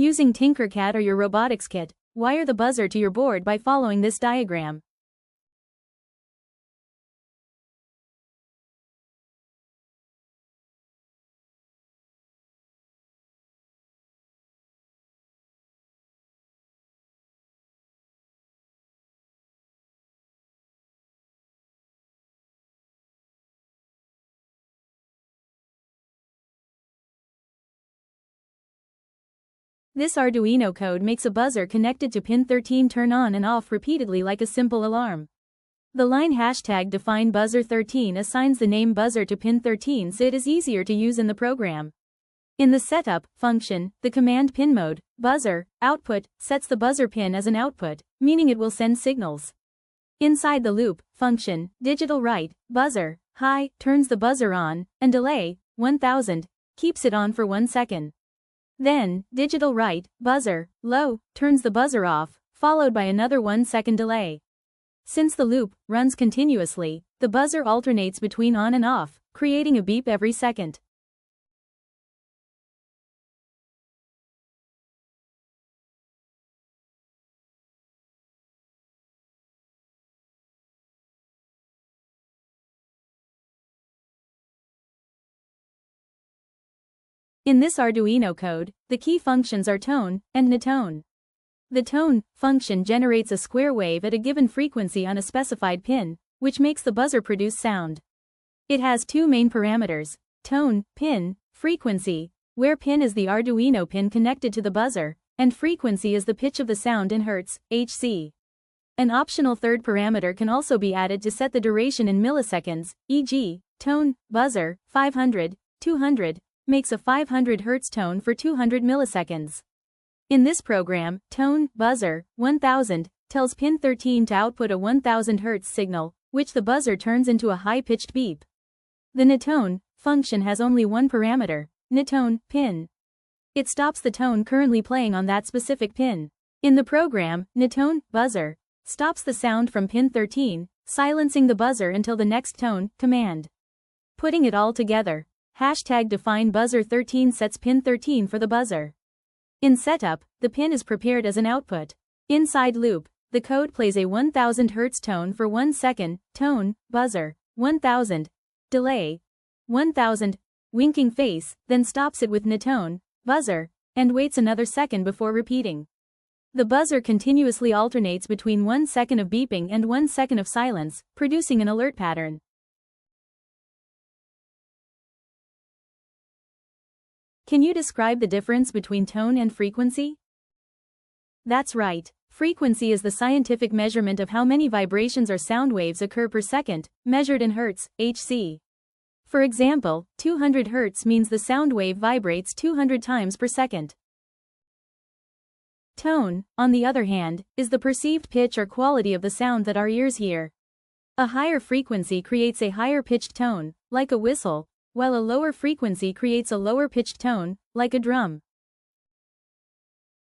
Using Tinkercad or your robotics kit, wire the buzzer to your board by following this diagram. This Arduino code makes a buzzer connected to pin 13 turn on and off repeatedly like a simple alarm. The line #define_buzzer13 assigns the name buzzer to pin 13 so it is easier to use in the program. In the setup function, the command pin mode, buzzer, output, sets the buzzer pin as an output, meaning it will send signals. Inside the loop function, digital write, buzzer, high, turns the buzzer on, and delay, 1000, keeps it on for 1 second. Then, digital write, buzzer, low, turns the buzzer off, followed by another 1 second delay. Since the loop runs continuously, the buzzer alternates between on and off, creating a beep every second. In this Arduino code, the key functions are tone and natone. The tone function generates a square wave at a given frequency on a specified pin, which makes the buzzer produce sound. It has two main parameters: tone, pin, frequency, where pin is the Arduino pin connected to the buzzer, and frequency is the pitch of the sound in Hz, Hz. An optional third parameter can also be added to set the duration in milliseconds, e.g., tone, buzzer, 500, 200, makes a 500 Hz tone for 200 milliseconds. In this program, tone, buzzer, 1000, tells pin 13 to output a 1000 Hz signal, which the buzzer turns into a high-pitched beep. The natone function has only one parameter, natone, pin. It stops the tone currently playing on that specific pin. In the program, natone, buzzer, stops the sound from pin 13, silencing the buzzer until the next tone, command. Putting it all together, #define_buzzer13 sets pin 13 for the buzzer. In setup, the pin is prepared as an output. Inside loop, the code plays a 1000 Hz tone for 1 second, tone, buzzer, 1000, delay, 1000, winking face, then stops it with natone, buzzer, and waits another second before repeating. The buzzer continuously alternates between 1 second of beeping and 1 second of silence, producing an alert pattern. Can you describe the difference between tone and frequency? That's right. Frequency is the scientific measurement of how many vibrations or sound waves occur per second, measured in Hz, Hz. For example, 200 Hz means the sound wave vibrates 200 times per second. Tone, on the other hand, is the perceived pitch or quality of the sound that our ears hear. A higher frequency creates a higher pitched tone, like a whistle, while a lower frequency creates a lower pitched tone, like a drum.